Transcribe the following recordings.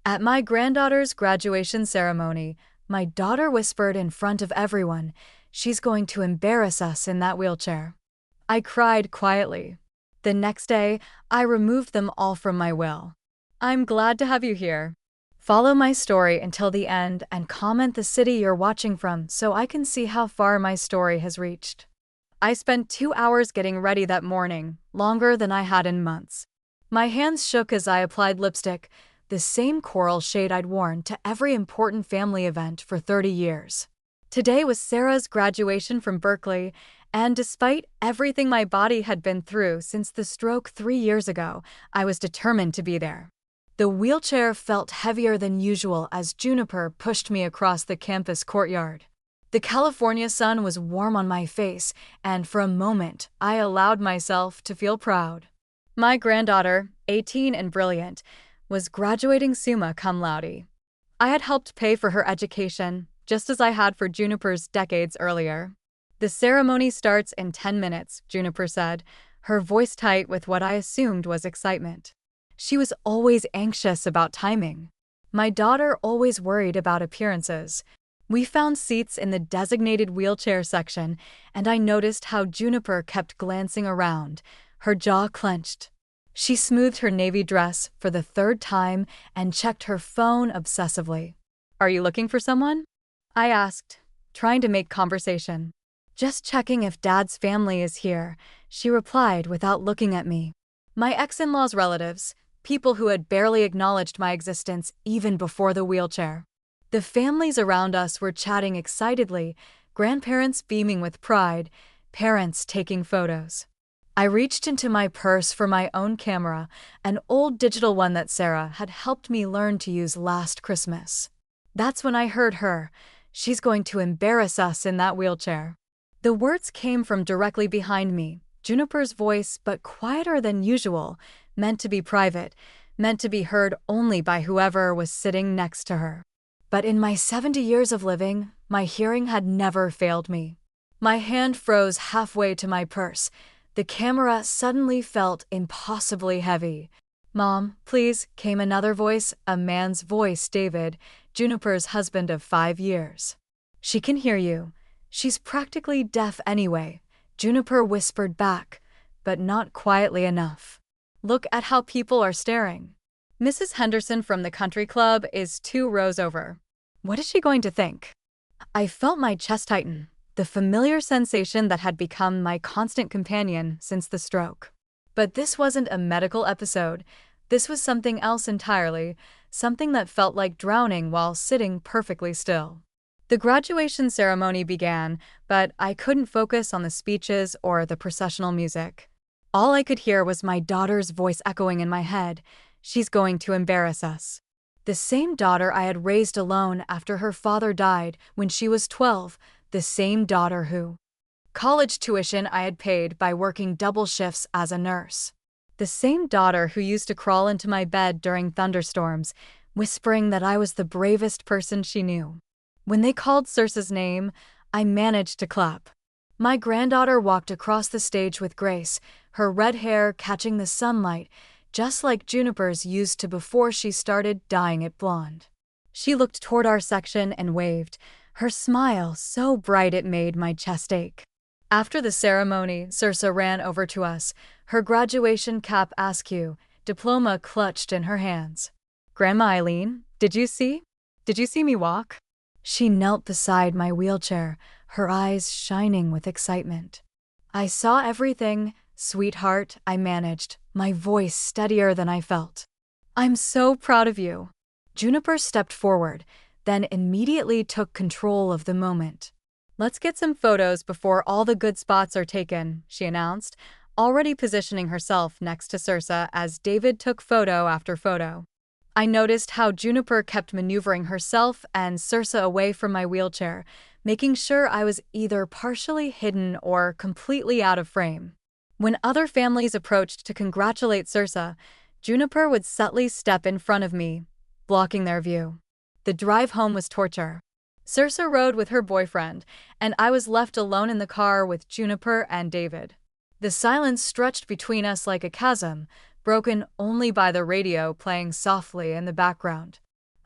At my granddaughter's graduation ceremony, my daughter whispered in front of everyone, "She's going to embarrass us in that wheelchair." I cried quietly. The next day, I removed them all from my will. I'm glad to have you here. Follow my story until the end and comment the city you're watching from so I can see how far my story has reached. I spent 2 hours getting ready that morning, longer than I had in months. My hands shook as I applied lipstick, the same coral shade I'd worn to every important family event for 30 years. Today was Sarah's graduation from Berkeley, and despite everything my body had been through since the stroke 3 years ago, I was determined to be there. The wheelchair felt heavier than usual as Juniper pushed me across the campus courtyard. The California sun was warm on my face, and for a moment, I allowed myself to feel proud. My granddaughter, 18 and brilliant, was graduating summa cum laude. I had helped pay for her education, just as I had for Juniper's decades earlier. "The ceremony starts in 10 minutes, Juniper said, her voice tight with what I assumed was excitement. She was always anxious about timing. My daughter always worried about appearances. We found seats in the designated wheelchair section, and I noticed how Juniper kept glancing around, her jaw clenched. She smoothed her navy dress for the third time and checked her phone obsessively. "Are you looking for someone?" I asked, trying to make conversation. "Just checking if Dad's family is here," she replied without looking at me. My ex-in-law's relatives, people who had barely acknowledged my existence even before the wheelchair. The families around us were chatting excitedly, grandparents beaming with pride, parents taking photos. I reached into my purse for my own camera, an old digital one that Sarah had helped me learn to use last Christmas. That's when I heard her, "She's going to embarrass us in that wheelchair." The words came from directly behind me, Juniper's voice, but quieter than usual, meant to be private, meant to be heard only by whoever was sitting next to her. But in my 70 years of living, my hearing had never failed me. My hand froze halfway to my purse. The camera suddenly felt impossibly heavy. "Mom, please," came another voice, a man's voice, David, Juniper's husband of 5 years. "She can hear you. She's practically deaf anyway," Juniper whispered back, but not quietly enough. "Look at how people are staring. Mrs. Henderson from the country club is 2 rows over. What is she going to think?" I felt my chest tighten, the familiar sensation that had become my constant companion since the stroke. But this wasn't a medical episode. This was something else entirely, something that felt like drowning while sitting perfectly still. The graduation ceremony began, but I couldn't focus on the speeches or the processional music. All I could hear was my daughter's voice echoing in my head, "She's going to embarrass us." The same daughter I had raised alone after her father died when she was 12, the same daughter who college tuition I had paid by working double shifts as a nurse. The same daughter who used to crawl into my bed during thunderstorms, whispering that I was the bravest person she knew. When they called Circe's name, I managed to clap. My granddaughter walked across the stage with grace, her red hair catching the sunlight, just like Juniper's used to before she started dyeing it blonde. She looked toward our section and waved, her smile so bright it made my chest ache. After the ceremony, Circe ran over to us, her graduation cap askew, diploma clutched in her hands. "Grandma Eileen, did you see me walk?" She knelt beside my wheelchair, her eyes shining with excitement. "I saw everything, sweetheart," I managed, my voice steadier than I felt. "I'm so proud of you." Juniper stepped forward, then immediately took control of the moment. "Let's get some photos before all the good spots are taken," she announced, already positioning herself next to Circe as David took photo after photo. I noticed how Juniper kept maneuvering herself and Circe away from my wheelchair, making sure I was either partially hidden or completely out of frame. When other families approached to congratulate Circe, Juniper would subtly step in front of me, blocking their view. The drive home was torture. Circe rode with her boyfriend, and I was left alone in the car with Juniper and David. The silence stretched between us like a chasm, broken only by the radio playing softly in the background.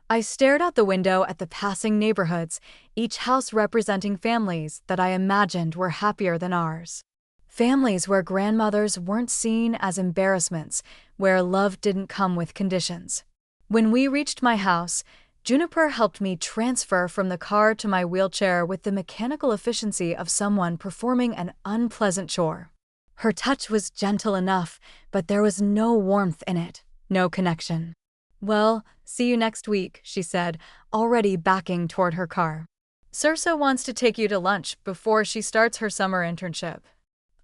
I stared out the window at the passing neighborhoods, each house representing families that I imagined were happier than ours. Families where grandmothers weren't seen as embarrassments, where love didn't come with conditions. When we reached my house, Juniper helped me transfer from the car to my wheelchair with the mechanical efficiency of someone performing an unpleasant chore. Her touch was gentle enough, but there was no warmth in it, no connection. "Well, see you next week," she said, already backing toward her car. "Circe wants to take you to lunch before she starts her summer internship."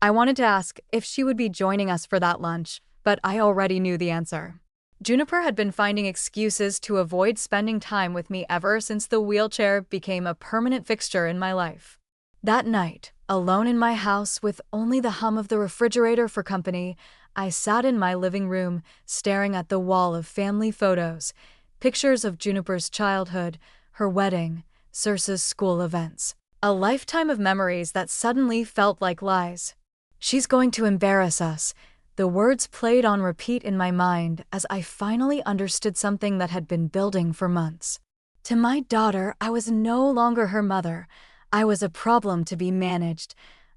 I wanted to ask if she would be joining us for that lunch, but I already knew the answer. Juniper had been finding excuses to avoid spending time with me ever since the wheelchair became a permanent fixture in my life. That night, alone in my house with only the hum of the refrigerator for company, I sat in my living room, staring at the wall of family photos, pictures of Juniper's childhood, her wedding, Circe's school events. A lifetime of memories that suddenly felt like lies. "She's going to embarrass us." The words played on repeat in my mind as I finally understood something that had been building for months. To my daughter, I was no longer her mother. I was a problem to be managed,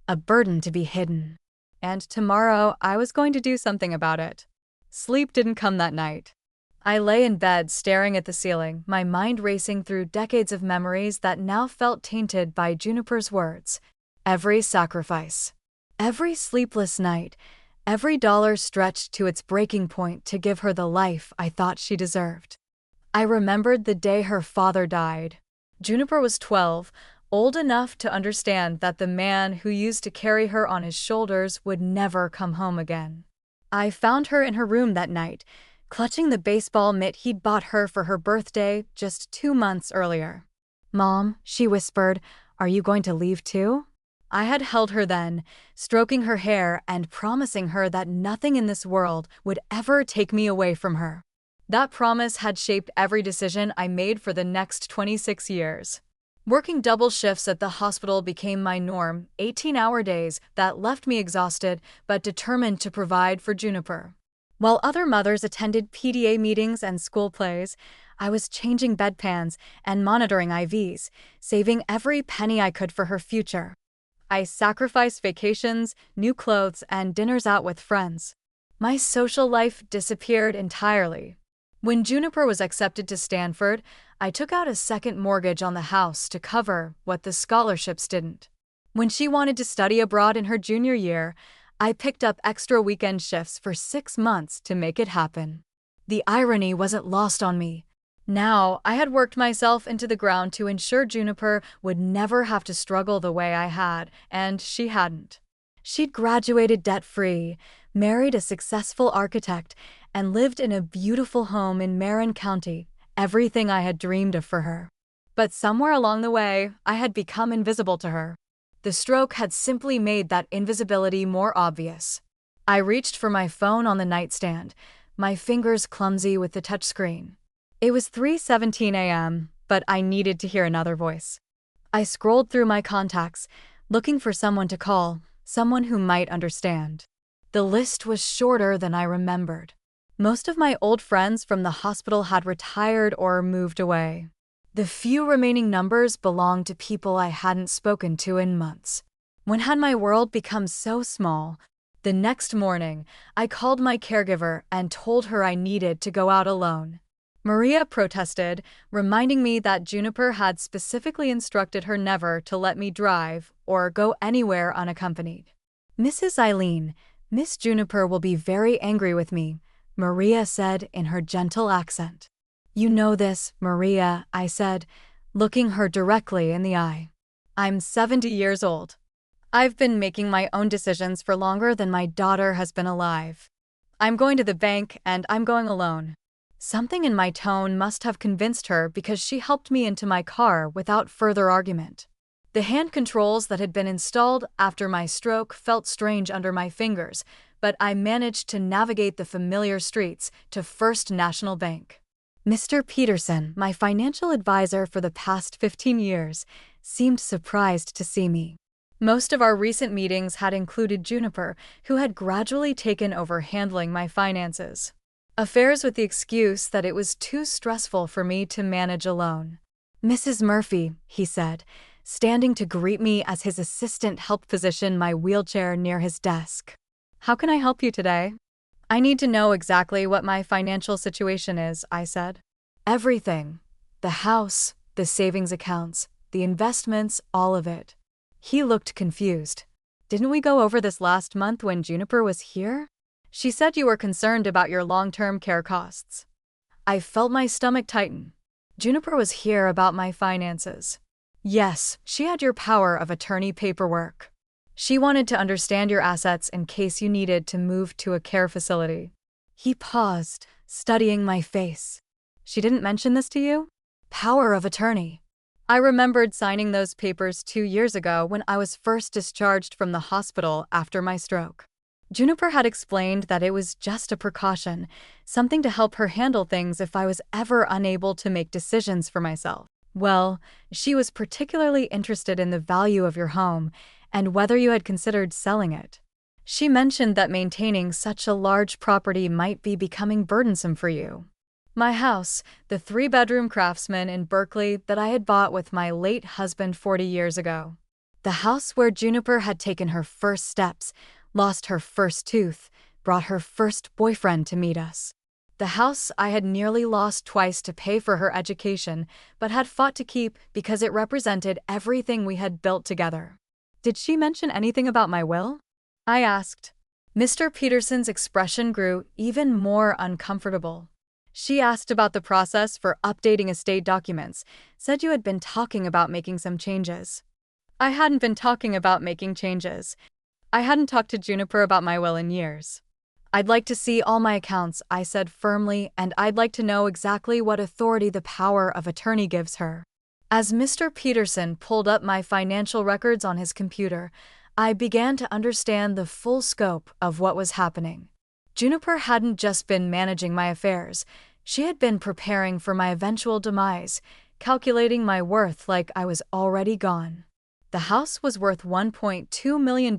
a burden to be hidden. And tomorrow, I was going to do something about it. Sleep didn't come that night. I lay in bed staring at the ceiling, my mind racing through decades of memories that now felt tainted by Juniper's words. Every sacrifice. Every sleepless night. Every dollar stretched to its breaking point to give her the life I thought she deserved. I remembered the day her father died. Juniper was 12, old enough to understand that the man who used to carry her on his shoulders would never come home again. I found her in her room that night, clutching the baseball mitt he'd bought her for her birthday just 2 months earlier. "Mom," she whispered, "are you going to leave too?" I had held her then, stroking her hair and promising her that nothing in this world would ever take me away from her. That promise had shaped every decision I made for the next 26 years. Working double shifts at the hospital became my norm, 18-hour days that left me exhausted but determined to provide for Juniper. While other mothers attended PTA meetings and school plays, I was changing bedpans and monitoring IVs, saving every penny I could for her future. I sacrificed vacations, new clothes, and dinners out with friends. My social life disappeared entirely. When Juniper was accepted to Stanford, I took out a second mortgage on the house to cover what the scholarships didn't. When she wanted to study abroad in her junior year, I picked up extra weekend shifts for 6 months to make it happen. The irony wasn't lost on me. Now, I had worked myself into the ground to ensure Juniper would never have to struggle the way I had, and she hadn't. She'd graduated debt-free, married a successful architect, and lived in a beautiful home in Marin County, everything I had dreamed of for her. But somewhere along the way, I had become invisible to her. The stroke had simply made that invisibility more obvious. I reached for my phone on the nightstand, my fingers clumsy with the touchscreen. It was 3:17 a.m., but I needed to hear another voice. I scrolled through my contacts, looking for someone to call, someone who might understand. The list was shorter than I remembered. Most of my old friends from the hospital had retired or moved away. The few remaining numbers belonged to people I hadn't spoken to in months. When had my world become so small? The next morning, I called my caregiver and told her I needed to go out alone. Maria protested, reminding me that Juniper had specifically instructed her never to let me drive or go anywhere unaccompanied. "Mrs. Eileen, Miss Juniper will be very angry with me," Maria said in her gentle accent. "You know this, Maria," I said, looking her directly in the eye. "I'm 70 years old. I've been making my own decisions for longer than my daughter has been alive. I'm going to the bank and I'm going alone." Something in my tone must have convinced her because she helped me into my car without further argument. The hand controls that had been installed after my stroke felt strange under my fingers, but I managed to navigate the familiar streets to First National Bank. Mr. Peterson, my financial advisor for the past 15 years, seemed surprised to see me. Most of our recent meetings had included Juniper, who had gradually taken over handling my finances. Affairs with the excuse that it was too stressful for me to manage alone. "Mrs. Murphy," he said, standing to greet me as his assistant helped position my wheelchair near his desk. "How can I help you today?" "I need to know exactly what my financial situation is," I said. "Everything. The house, the savings accounts, the investments, all of it." He looked confused. "Didn't we go over this last month when Juniper was here? She said you were concerned about your long-term care costs." I felt my stomach tighten. "Juniper was here about my finances." "Yes, she had your power of attorney paperwork. She wanted to understand your assets in case you needed to move to a care facility." He paused, studying my face. "She didn't mention this to you?" Power of attorney. I remembered signing those papers 2 years ago when I was first discharged from the hospital after my stroke. Juniper had explained that it was just a precaution, something to help her handle things if I was ever unable to make decisions for myself. Well, she was particularly interested in the value of your home and whether you had considered selling it. She mentioned that maintaining such a large property might be becoming burdensome for you. My house, the 3-bedroom Craftsman in Berkeley that I had bought with my late husband 40 years ago. The house where Juniper had taken her first steps, lost her first tooth, brought her first boyfriend to meet us. The house I had nearly lost twice to pay for her education, but had fought to keep because it represented everything we had built together. "Did she mention anything about my will?" I asked. Mr. Peterson's expression grew even more uncomfortable. "She asked about the process for updating estate documents, said you had been talking about making some changes." I hadn't been talking about making changes. I hadn't talked to Juniper about my will in years. "I'd like to see all my accounts," I said firmly, "and I'd like to know exactly what authority the power of attorney gives her." As Mr. Peterson pulled up my financial records on his computer, I began to understand the full scope of what was happening. Juniper hadn't just been managing my affairs, she had been preparing for my eventual demise, calculating my worth like I was already gone. The house was worth $1.2 million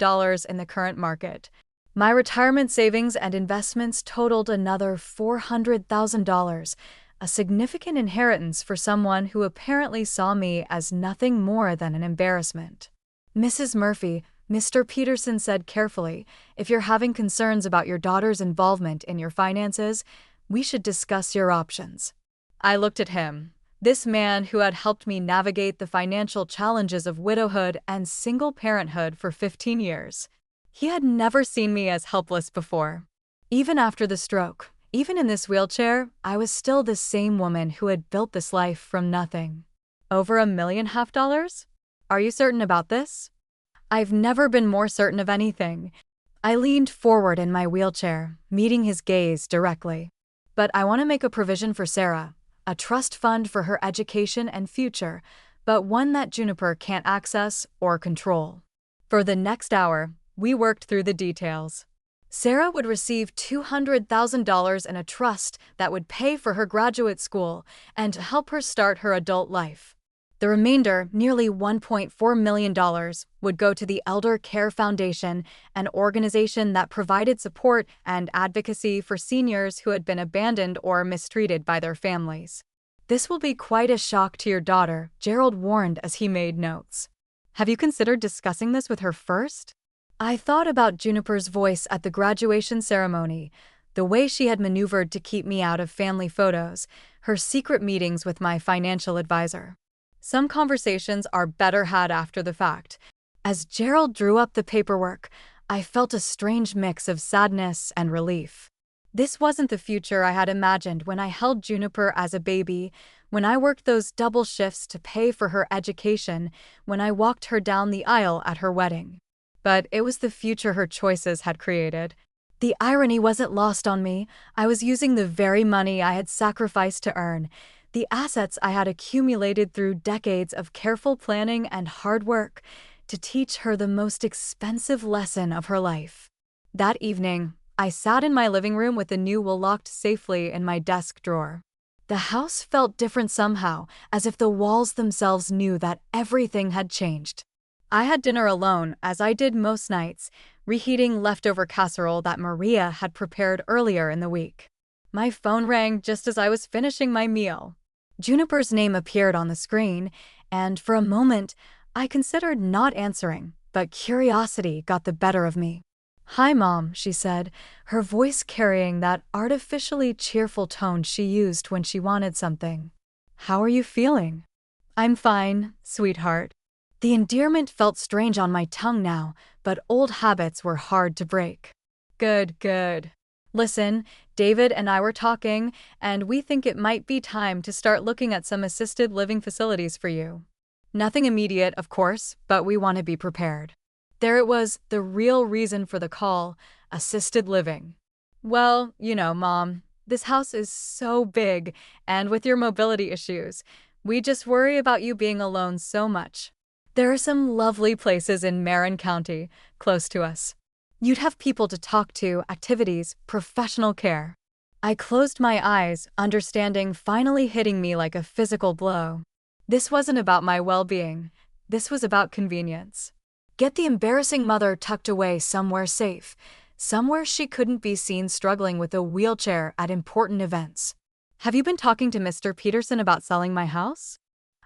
in the current market. My retirement savings and investments totaled another $400,000, a significant inheritance for someone who apparently saw me as nothing more than an embarrassment. "Mrs. Murphy," Mr. Peterson said carefully, "if you're having concerns about your daughter's involvement in your finances, we should discuss your options." I looked at him. This man who had helped me navigate the financial challenges of widowhood and single parenthood for 15 years. He had never seen me as helpless before. Even after the stroke, even in this wheelchair, I was still the same woman who had built this life from nothing. "Over $1.5 million? Are you certain about this?" I've never been more certain of anything. I leaned forward in my wheelchair, meeting his gaze directly. "But I want to make a provision for Sarah, a trust fund for her education and future, but one that Juniper can't access or control." For the next hour, we worked through the details. Sarah would receive $200,000 in a trust that would pay for her graduate school and help her start her adult life. The remainder, nearly $1.4 million, would go to the Elder Care Foundation, an organization that provided support and advocacy for seniors who had been abandoned or mistreated by their families. "This will be quite a shock to your daughter," Gerald warned as he made notes. "Have you considered discussing this with her first?" I thought about Juniper's voice at the graduation ceremony, the way she had maneuvered to keep me out of family photos, her secret meetings with my financial advisor. Some conversations are better had after the fact. As Gerald drew up the paperwork, I felt a strange mix of sadness and relief. This wasn't the future I had imagined when I held Juniper as a baby, when I worked those double shifts to pay for her education, when I walked her down the aisle at her wedding. But it was the future her choices had created. The irony wasn't lost on me. I was using the very money I had sacrificed to earn, the assets I had accumulated through decades of careful planning and hard work, to teach her the most expensive lesson of her life. That evening, I sat in my living room with the new will locked safely in my desk drawer. The house felt different somehow, as if the walls themselves knew that everything had changed. I had dinner alone, as I did most nights, reheating leftover casserole that Maria had prepared earlier in the week. My phone rang just as I was finishing my meal. Juniper's name appeared on the screen, and for a moment, I considered not answering, but curiosity got the better of me. "Hi, Mom," she said, her voice carrying that artificially cheerful tone she used when she wanted something. "How are you feeling?" "I'm fine, sweetheart." The endearment felt strange on my tongue now, but old habits were hard to break. "Good, good. Listen, David and I were talking, and we think it might be time to start looking at some assisted living facilities for you. Nothing immediate, of course, but we want to be prepared." There it was, the real reason for the call: assisted living. "Well, Mom, this house is so big, and with your mobility issues, we just worry about you being alone so much. There are some lovely places in Marin County, close to us. You'd have people to talk to, activities, professional care." I closed my eyes, understanding finally hitting me like a physical blow. This wasn't about my well-being. This was about convenience. Get the embarrassing mother tucked away somewhere safe, somewhere she couldn't be seen struggling with a wheelchair at important events. "Have you been talking to Mr. Peterson about selling my house?"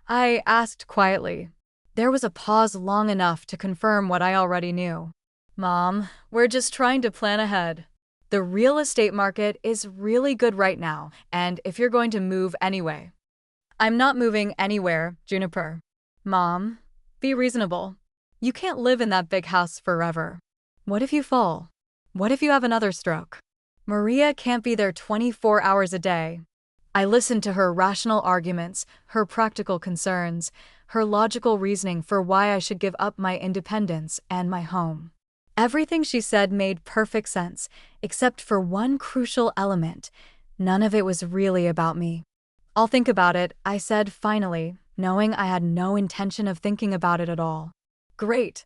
I asked quietly. There was a pause long enough to confirm what I already knew. "Mom, we're just trying to plan ahead. The real estate market is really good right now, and if you're going to move anyway." "I'm not moving anywhere, Juniper." "Mom, be reasonable. You can't live in that big house forever. What if you fall? What if you have another stroke? Maria can't be there 24 hours a day." I listened to her rational arguments, her practical concerns, her logical reasoning for why I should give up my independence and my home. Everything she said made perfect sense, except for one crucial element. None of it was really about me. "I'll think about it," I said finally, knowing I had no intention of thinking about it at all. "Great.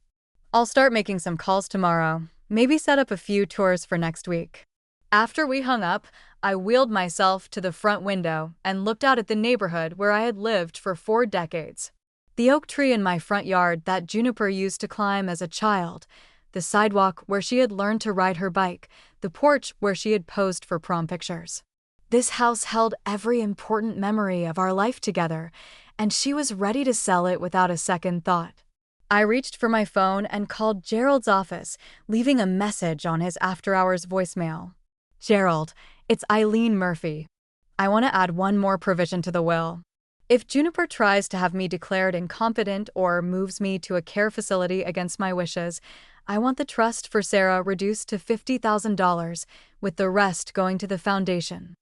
I'll start making some calls tomorrow, maybe set up a few tours for next week." After we hung up, I wheeled myself to the front window and looked out at the neighborhood where I had lived for 4 decades. The oak tree in my front yard that Juniper used to climb as a child, the sidewalk where she had learned to ride her bike, the porch where she had posed for prom pictures. This house held every important memory of our life together, and she was ready to sell it without a second thought. I reached for my phone and called Gerald's office, leaving a message on his after-hours voicemail. "Gerald, it's Eileen Murphy. I want to add one more provision to the will. If Juniper tries to have me declared incompetent or moves me to a care facility against my wishes, I want the trust for Sarah reduced to $50,000, with the rest going to the foundation.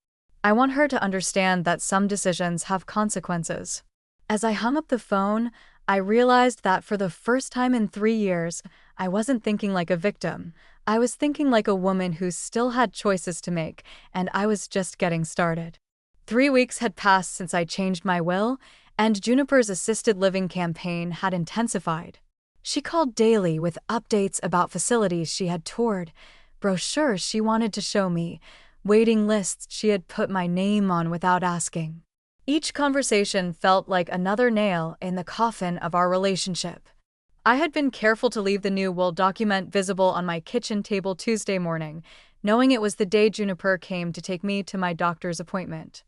I want her to understand that some decisions have consequences." As I hung up the phone, I realized that for the first time in 3 years, I wasn't thinking like a victim. I was thinking like a woman who still had choices to make, and I was just getting started. 3 weeks had passed since I changed my will, and Juniper's assisted living campaign had intensified. She called daily with updates about facilities she had toured, brochures she wanted to show me, waiting lists she had put my name on without asking. Each conversation felt like another nail in the coffin of our relationship. I had been careful to leave the new will document visible on my kitchen table Tuesday morning, knowing it was the day Juniper came to take me to my doctor's appointment.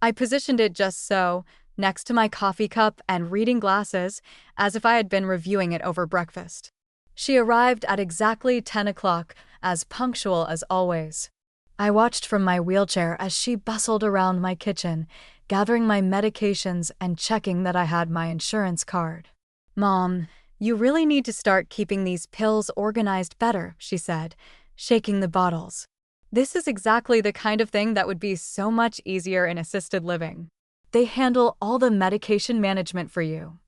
I positioned it just so, next to my coffee cup and reading glasses, as if I had been reviewing it over breakfast. She arrived at exactly 10 o'clock, as punctual as always. I watched from my wheelchair as she bustled around my kitchen, gathering my medications and checking that I had my insurance card. "Mom, you really need to start keeping these pills organized better," she said, shaking the bottles. "This is exactly the kind of thing that would be so much easier in assisted living. They handle all the medication management for you."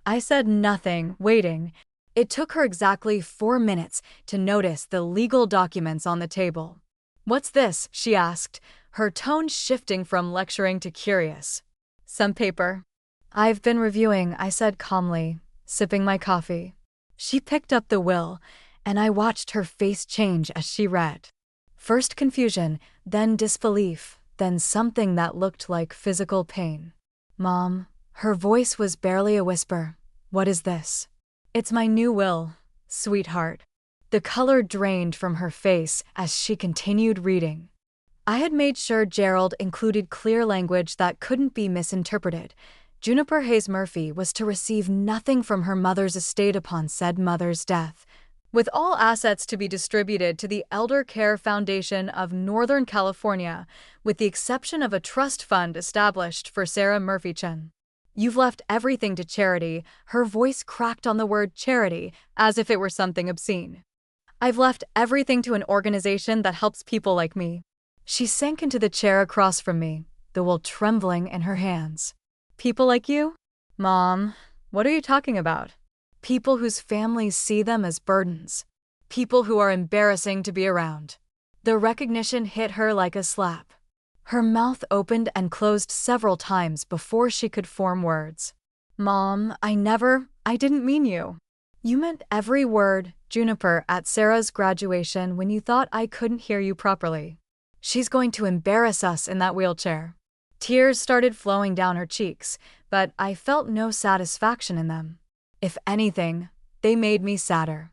I said nothing, waiting. It took her exactly 4 minutes to notice the legal documents on the table. "What's this?" she asked, her tone shifting from lecturing to curious. "Some paper." "I've been reviewing," I said calmly, sipping my coffee. She picked up the will, and I watched her face change as she read. First confusion, then disbelief, then something that looked like physical pain. "Mom," her voice was barely a whisper, "what is this?" "It's my new will, sweetheart." The color drained from her face as she continued reading. I had made sure Gerald included clear language that couldn't be misinterpreted. Juniper Hayes Murphy was to receive nothing from her mother's estate upon said mother's death, with all assets to be distributed to the Elder Care Foundation of Northern California, with the exception of a trust fund established for Sarah Murphy Chen. You've left everything to charity. Her voice cracked on the word charity, as if it were something obscene. I've left everything to an organization that helps people like me. She sank into the chair across from me, the wool trembling in her hands. People like you? Mom, what are you talking about? People whose families see them as burdens. People who are embarrassing to be around. The recognition hit her like a slap. Her mouth opened and closed several times before she could form words. Mom, I didn't mean you. You meant every word, Juniper, at Sarah's graduation when you thought I couldn't hear you properly. She's going to embarrass us in that wheelchair. Tears started flowing down her cheeks, but I felt no satisfaction in them. If anything, they made me sadder.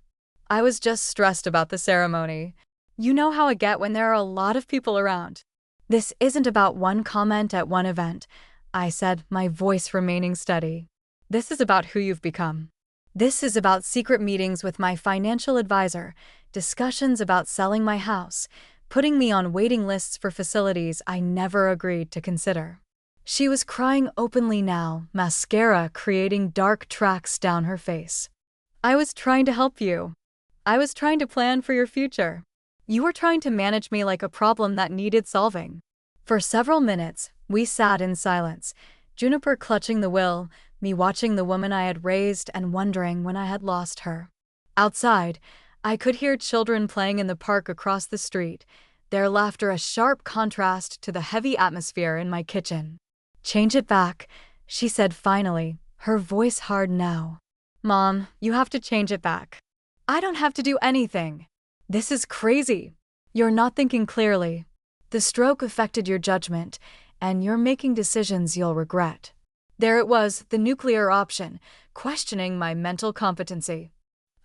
I was just stressed about the ceremony. You know how I get when there are a lot of people around. This isn't about one comment at one event, I said, my voice remaining steady. This is about who you've become. This is about secret meetings with my financial advisor, discussions about selling my house, putting me on waiting lists for facilities I never agreed to consider. She was crying openly now, mascara creating dark tracks down her face. I was trying to help you. I was trying to plan for your future. You were trying to manage me like a problem that needed solving. For several minutes, we sat in silence, Juniper clutching the will, me watching the woman I had raised and wondering when I had lost her. Outside, I could hear children playing in the park across the street, their laughter a sharp contrast to the heavy atmosphere in my kitchen. Change it back, she said finally, her voice hard now. Mom, you have to change it back. I don't have to do anything. This is crazy. You're not thinking clearly. The stroke affected your judgment, and you're making decisions you'll regret. There it was, the nuclear option, questioning my mental competency.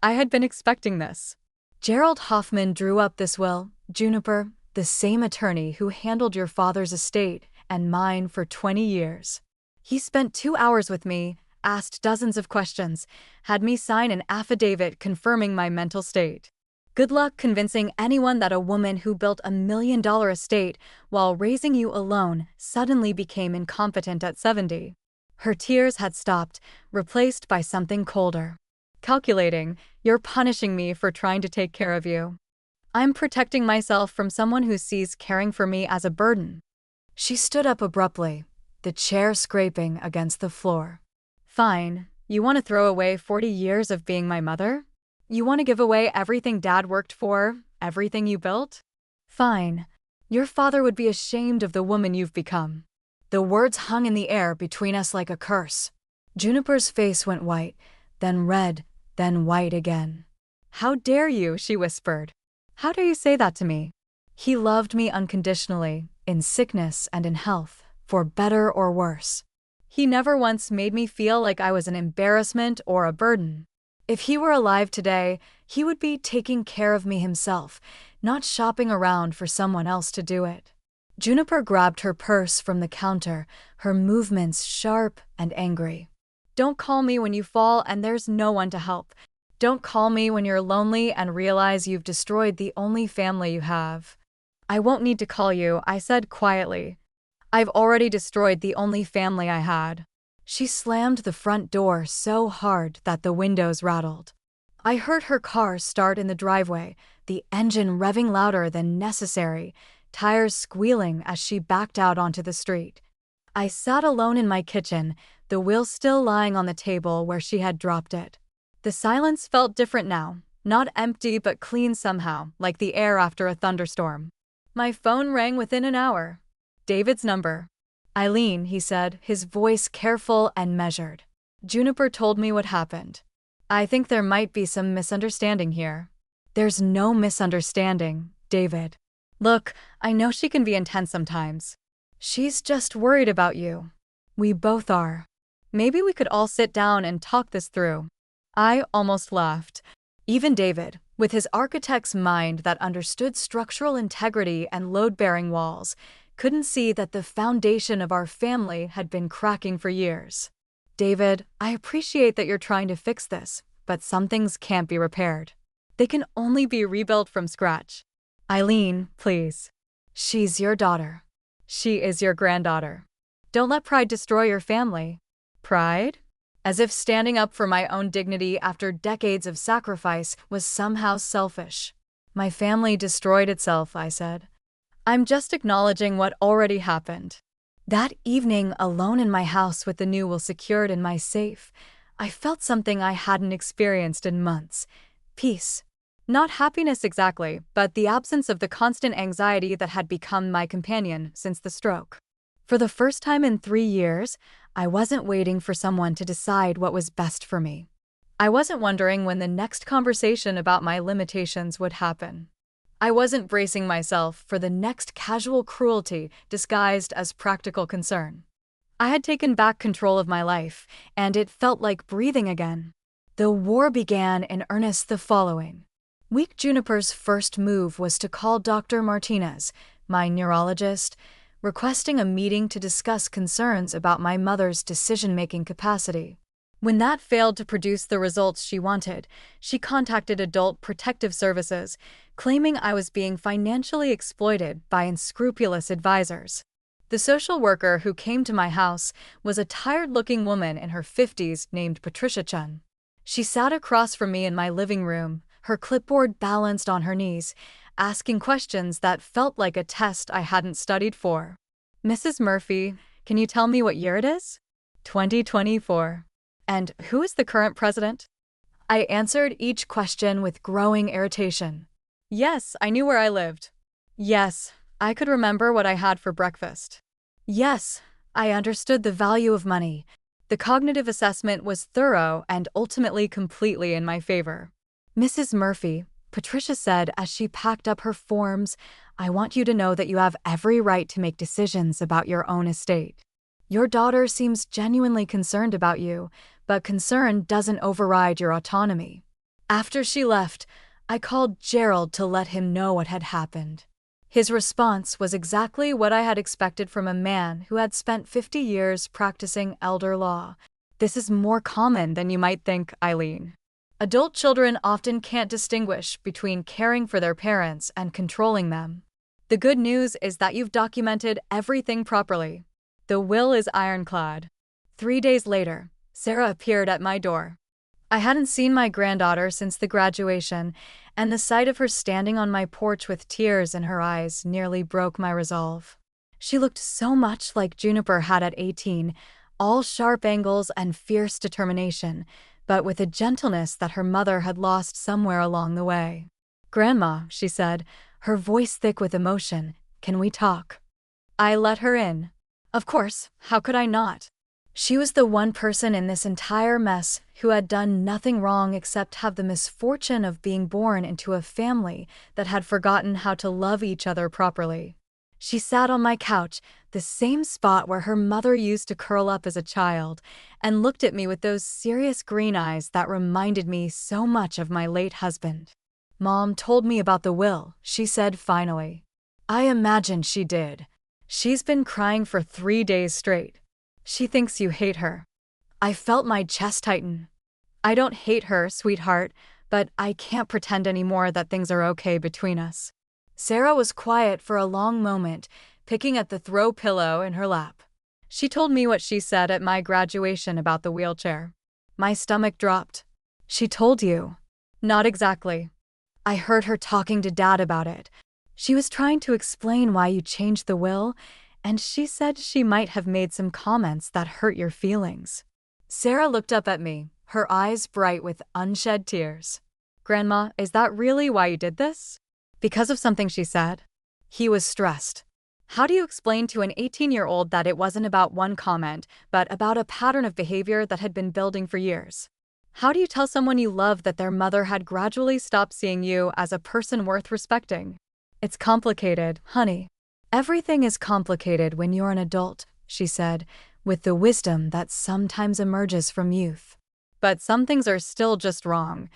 I had been expecting this. Gerald Hoffman drew up this will, Juniper, the same attorney who handled your father's estate and mine for 20 years. He spent 2 hours with me, asked dozens of questions, had me sign an affidavit confirming my mental state. Good luck convincing anyone that a woman who built $1 million estate while raising you alone suddenly became incompetent at 70. Her tears had stopped, replaced by something colder. Calculating, you're punishing me for trying to take care of you. I'm protecting myself from someone who sees caring for me as a burden. She stood up abruptly, the chair scraping against the floor. Fine, you want to throw away 40 years of being my mother? You want to give away everything Dad worked for, everything you built? Fine. Your father would be ashamed of the woman you've become. The words hung in the air between us like a curse. Juniper's face went white, then red, then white again. How dare you, she whispered. How dare you say that to me? He loved me unconditionally, in sickness and in health, for better or worse. He never once made me feel like I was an embarrassment or a burden. If he were alive today, he would be taking care of me himself, not shopping around for someone else to do it. Juniper grabbed her purse from the counter, her movements sharp and angry. Don't call me when you fall and there's no one to help. Don't call me when you're lonely and realize you've destroyed the only family you have. I won't need to call you, I said quietly. I've already destroyed the only family I had. She slammed the front door so hard that the windows rattled. I heard her car start in the driveway, the engine revving louder than necessary, tires squealing as she backed out onto the street. I sat alone in my kitchen, the will still lying on the table where she had dropped it. The silence felt different now, not empty but clean somehow, like the air after a thunderstorm. My phone rang within an hour. David's number. Eileen, he said, his voice careful and measured. Juniper told me what happened. I think there might be some misunderstanding here. There's no misunderstanding, David. Look, I know she can be intense sometimes. She's just worried about you. We both are. Maybe we could all sit down and talk this through. I almost laughed. Even David, With his architect's mind that understood structural integrity and load-bearing walls, couldn't see that the foundation of our family had been cracking for years. David, I appreciate that you're trying to fix this, but some things can't be repaired. They can only be rebuilt from scratch. Eileen, please. She's your daughter. She is your granddaughter. Don't let pride destroy your family. Pride? As if standing up for my own dignity after decades of sacrifice was somehow selfish. My family destroyed itself, I said. I'm just acknowledging what already happened. That evening, alone in my house with the new will secured in my safe, I felt something I hadn't experienced in months. Peace. Not happiness exactly, but the absence of the constant anxiety that had become my companion since the stroke. For the first time in 3 years, I wasn't waiting for someone to decide what was best for me. I wasn't wondering when the next conversation about my limitations would happen. I wasn't bracing myself for the next casual cruelty disguised as practical concern. I had taken back control of my life, and it felt like breathing again. The war began in earnest the following week. Juniper's first move was to call Dr. Martinez, my neurologist, requesting a meeting to discuss concerns about my mother's decision-making capacity. When that failed to produce the results she wanted, she contacted Adult Protective Services, claiming I was being financially exploited by unscrupulous advisors. The social worker who came to my house was a tired-looking woman in her 50s named Patricia Chun. She sat across from me in my living room, her clipboard balanced on her knees, asking questions that felt like a test I hadn't studied for. Mrs. Murphy, can you tell me what year it is? 2024. And who is the current president? I answered each question with growing irritation. Yes, I knew where I lived. Yes, I could remember what I had for breakfast. Yes, I understood the value of money. The cognitive assessment was thorough and ultimately completely in my favor. Mrs. Murphy, Patricia said as she packed up her forms, I want you to know that you have every right to make decisions about your own estate. Your daughter seems genuinely concerned about you, but concern doesn't override your autonomy. After she left, I called Gerald to let him know what had happened. His response was exactly what I had expected from a man who had spent 50 years practicing elder law. This is more common than you might think, Eileen. Adult children often can't distinguish between caring for their parents and controlling them. The good news is that you've documented everything properly. The will is ironclad. 3 days later, Sarah appeared at my door. I hadn't seen my granddaughter since the graduation, and the sight of her standing on my porch with tears in her eyes nearly broke my resolve. She looked so much like Juniper had at 18, all sharp angles and fierce determination, but with a gentleness that her mother had lost somewhere along the way. Grandma, she said, her voice thick with emotion, can we talk? I let her in. Of course, how could I not? She was the one person in this entire mess who had done nothing wrong except have the misfortune of being born into a family that had forgotten how to love each other properly. She sat on my couch, the same spot where her mother used to curl up as a child, and looked at me with those serious green eyes that reminded me so much of my late husband. Mom told me about the will, she said finally. I imagine she did. She's been crying for 3 days straight. She thinks you hate her. I felt my chest tighten. I don't hate her, sweetheart, but I can't pretend anymore that things are okay between us. Sarah was quiet for a long moment, picking at the throw pillow in her lap. She told me what she said at my graduation about the wheelchair. My stomach dropped. She told you? Not exactly. I heard her talking to Dad about it. She was trying to explain why you changed the will, and she said she might have made some comments that hurt your feelings. Sarah looked up at me, her eyes bright with unshed tears. Grandma, is that really why you did this? Because of something she said? He was stressed. How do you explain to an 18-year-old that it wasn't about one comment, but about a pattern of behavior that had been building for years? How do you tell someone you love that their mother had gradually stopped seeing you as a person worth respecting? It's complicated, honey. Everything is complicated when you're an adult, she said, with the wisdom that sometimes emerges from youth. But some things are still just wrong.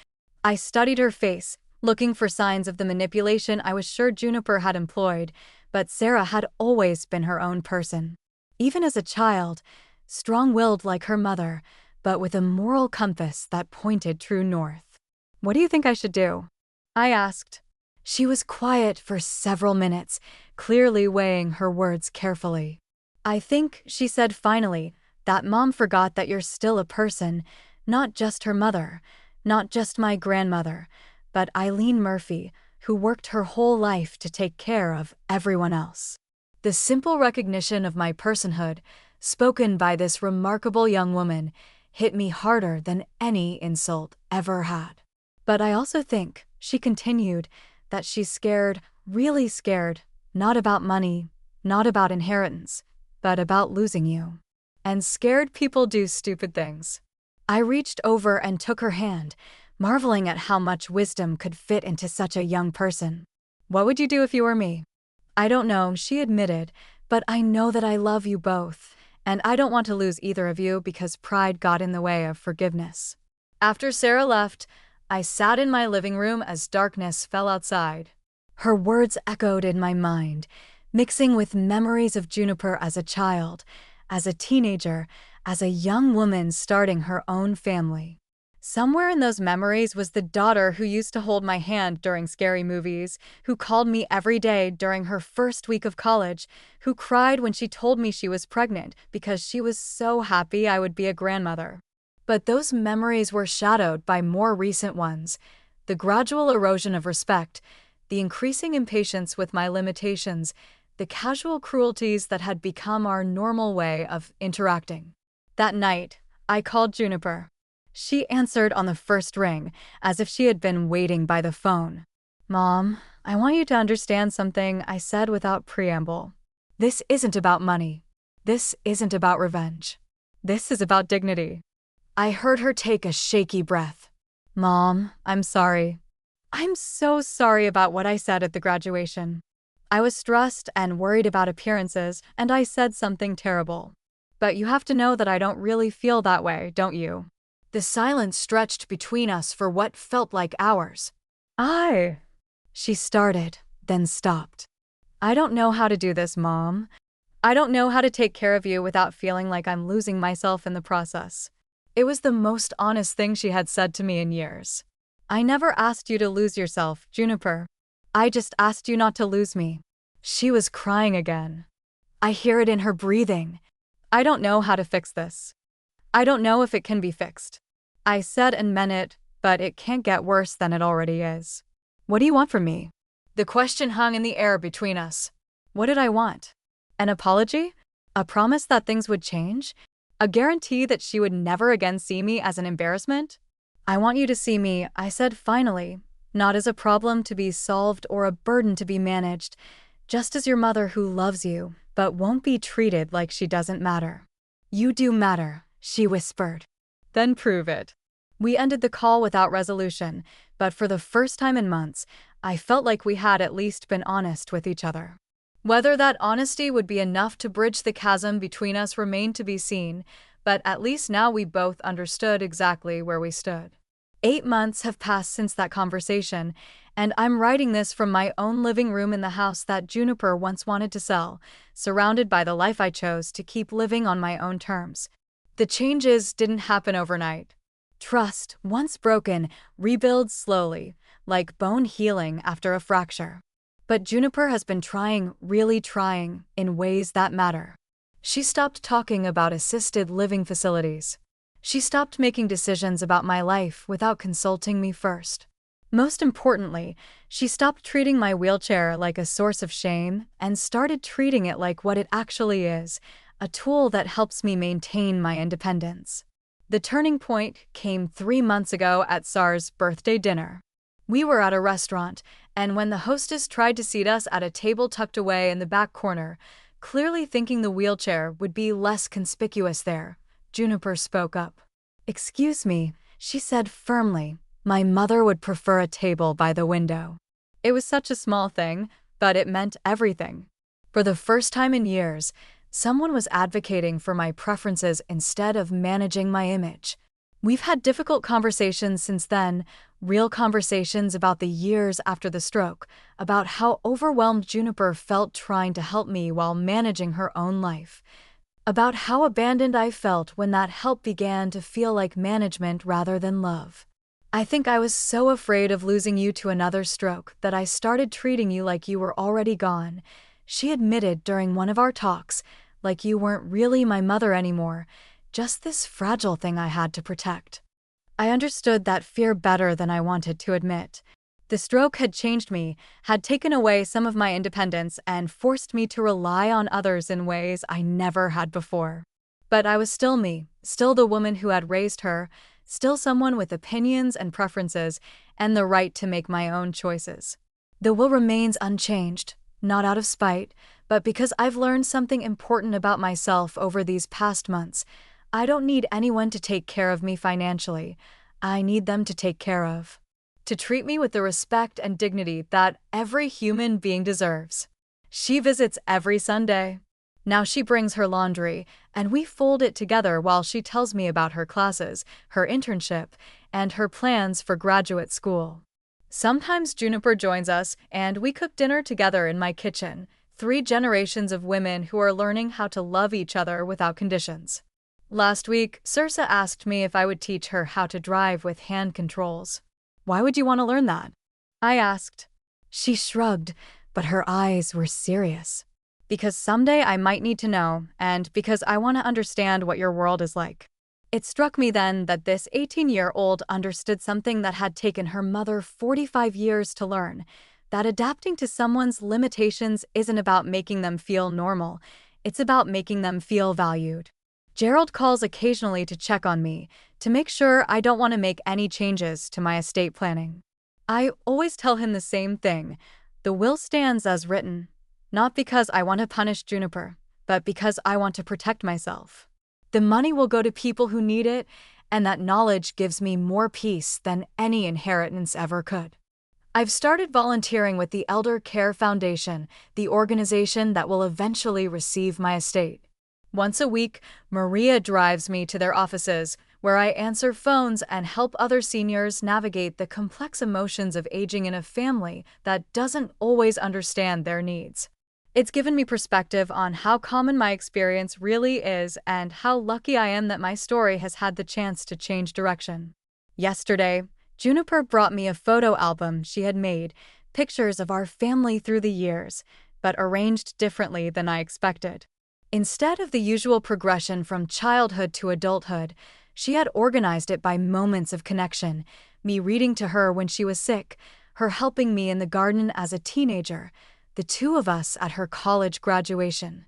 I studied her face, looking for signs of the manipulation I was sure Juniper had employed, but Sarah had always been her own person. Even as a child, strong-willed like her mother, but with a moral compass that pointed true north. "What do you think I should do?" I asked. She was quiet for several minutes, clearly weighing her words carefully. "I think," she said finally, "that Mom forgot that you're still a person, not just her mother, not just my grandmother, but Eileen Murphy, who worked her whole life to take care of everyone else." The simple recognition of my personhood, spoken by this remarkable young woman, hit me harder than any insult ever had. "But I also think," she continued, "that she's scared, really scared, not about money, not about inheritance, but about losing you. And scared people do stupid things." I reached over and took her hand, marveling at how much wisdom could fit into such a young person. "What would you do if you were me?" "I don't know," she admitted, "but I know that I love you both, and I don't want to lose either of you because pride got in the way of forgiveness." After Sarah left, I sat in my living room as darkness fell outside. Her words echoed in my mind, mixing with memories of Juniper as a child, as a teenager, as a young woman starting her own family. Somewhere in those memories was the daughter who used to hold my hand during scary movies, who called me every day during her first week of college, who cried when she told me she was pregnant because she was so happy I would be a grandmother. But those memories were shadowed by more recent ones: the gradual erosion of respect, the increasing impatience with my limitations, the casual cruelties that had become our normal way of interacting. That night, I called Juniper. She answered on the first ring, as if she had been waiting by the phone. "Mom, I want you to understand something," I said without preamble. "This isn't about money. This isn't about revenge. This is about dignity." I heard her take a shaky breath. "Mom, I'm sorry. I'm so sorry about what I said at the graduation. I was stressed and worried about appearances, and I said something terrible. But you have to know that I don't really feel that way, don't you?" The silence stretched between us for what felt like hours. She started, then stopped. "I don't know how to do this, Mom. I don't know how to take care of you without feeling like I'm losing myself in the process." It was the most honest thing she had said to me in years. "I never asked you to lose yourself, Juniper. I just asked you not to lose me." She was crying again. I hear it in her breathing. "I don't know how to fix this. I don't know if it can be fixed." I said and meant it, but it can't get worse than it already is. "What do you want from me?" The question hung in the air between us. What did I want? An apology? A promise that things would change? A guarantee that she would never again see me as an embarrassment? "I want you to see me," I said finally, "not as a problem to be solved or a burden to be managed, just as your mother who loves you, but won't be treated like she doesn't matter." "You do matter," she whispered. "Then prove it." We ended the call without resolution, but for the first time in months, I felt like we had at least been honest with each other. Whether that honesty would be enough to bridge the chasm between us remained to be seen, but at least now we both understood exactly where we stood. 8 months have passed since that conversation, and I'm writing this from my own living room in the house that Juniper once wanted to sell, surrounded by the life I chose to keep living on my own terms. The changes didn't happen overnight. Trust, once broken, rebuilds slowly, like bone healing after a fracture. But Juniper has been trying, really trying, in ways that matter. She stopped talking about assisted living facilities. She stopped making decisions about my life without consulting me first. Most importantly, she stopped treating my wheelchair like a source of shame and started treating it like what it actually is, a tool that helps me maintain my independence. The turning point came 3 months ago at Sar's birthday dinner. We were at a restaurant, and when the hostess tried to seat us at a table tucked away in the back corner, clearly thinking the wheelchair would be less conspicuous there, Juniper spoke up. "Excuse me," she said firmly, "my mother would prefer a table by the window." It was such a small thing, but it meant everything. For the first time in years, someone was advocating for my preferences instead of managing my image. We've had difficult conversations since then, real conversations about the years after the stroke, about how overwhelmed Juniper felt trying to help me while managing her own life, about how abandoned I felt when that help began to feel like management rather than love. I think I was so afraid of losing you to another stroke that I started treating you like you were already gone, she admitted during one of our talks, like you weren't really my mother anymore, just this fragile thing I had to protect. I understood that fear better than I wanted to admit. The stroke had changed me, had taken away some of my independence, and forced me to rely on others in ways I never had before. But I was still me, still the woman who had raised her, still someone with opinions and preferences, and the right to make my own choices. The will remains unchanged, not out of spite, but because I've learned something important about myself over these past months. I don't need anyone to take care of me financially. I need them to take care of. To treat me with the respect and dignity that every human being deserves. She visits every Sunday. Now she brings her laundry, and we fold it together while she tells me about her classes, her internship, and her plans for graduate school. Sometimes Juniper joins us, and we cook dinner together in my kitchen, 3 generations of women who are learning how to love each other without conditions. Last week, Circe asked me if I would teach her how to drive with hand controls. Why would you want to learn that? I asked. She shrugged, but her eyes were serious. Because someday I might need to know, and because I want to understand what your world is like. It struck me then that this 18-year-old understood something that had taken her mother 45 years to learn, that adapting to someone's limitations isn't about making them feel normal, it's about making them feel valued. Gerald calls occasionally to check on me, to make sure I don't want to make any changes to my estate planning. I always tell him the same thing. The will stands as written, not because I want to punish Juniper, but because I want to protect myself. The money will go to people who need it, and that knowledge gives me more peace than any inheritance ever could. I've started volunteering with the Elder Care Foundation, the organization that will eventually receive my estate. Once a week, Maria drives me to their offices, where I answer phones and help other seniors navigate the complex emotions of aging in a family that doesn't always understand their needs. It's given me perspective on how common my experience really is and how lucky I am that my story has had the chance to change direction. Yesterday, Juniper brought me a photo album she had made, pictures of our family through the years, but arranged differently than I expected. Instead of the usual progression from childhood to adulthood, she had organized it by moments of connection, me reading to her when she was sick, her helping me in the garden as a teenager, the 2 of us at her college graduation,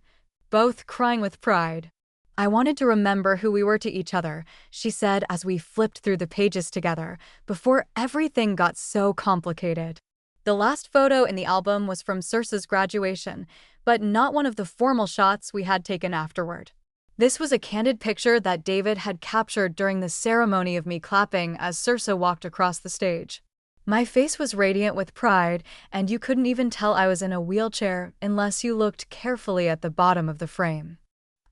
both crying with pride. I wanted to remember who we were to each other, she said as we flipped through the pages together, before everything got so complicated. The last photo in the album was from Circe's graduation, but not one of the formal shots we had taken afterward. This was a candid picture that David had captured during the ceremony of me clapping as Circe walked across the stage. My face was radiant with pride, and you couldn't even tell I was in a wheelchair unless you looked carefully at the bottom of the frame.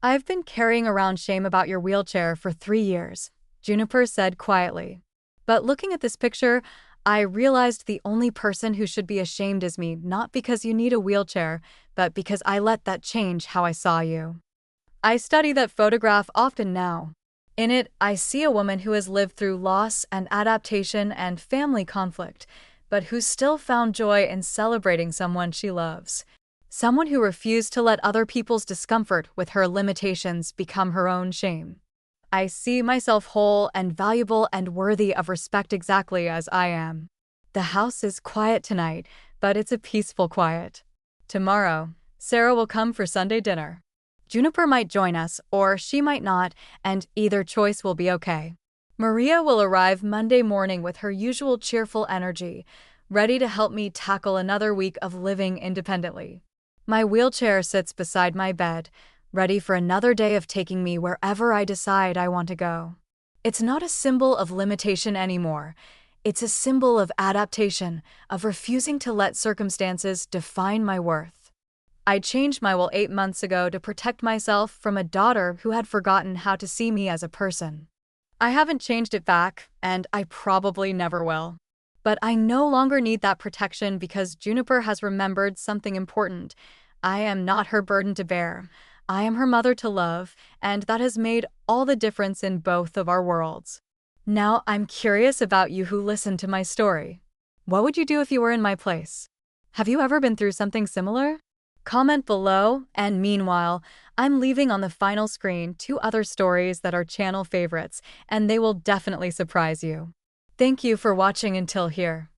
I've been carrying around shame about your wheelchair for 3 years, Juniper said quietly. But looking at this picture, I realized the only person who should be ashamed is me, not because you need a wheelchair, but because I let that change how I saw you. I study that photograph often now. In it, I see a woman who has lived through loss and adaptation and family conflict, but who still found joy in celebrating someone she loves. Someone who refused to let other people's discomfort with her limitations become her own shame. I see myself whole and valuable and worthy of respect exactly as I am. The house is quiet tonight, but it's a peaceful quiet. Tomorrow, Sarah will come for Sunday dinner. Juniper might join us, or she might not, and either choice will be okay. Maria will arrive Monday morning with her usual cheerful energy, ready to help me tackle another week of living independently. My wheelchair sits beside my bed, ready for another day of taking me wherever I decide I want to go. It's not a symbol of limitation anymore. It's a symbol of adaptation, of refusing to let circumstances define my worth. I changed my will 8 months ago to protect myself from a daughter who had forgotten how to see me as a person. I haven't changed it back, and I probably never will. But I no longer need that protection because Juniper has remembered something important. I am not her burden to bear. I am her mother to love, and that has made all the difference in both of our worlds. Now I'm curious about you who listened to my story. What would you do if you were in my place? Have you ever been through something similar? Comment below, and meanwhile, I'm leaving on the final screen 2 other stories that are channel favorites, and they will definitely surprise you. Thank you for watching until here.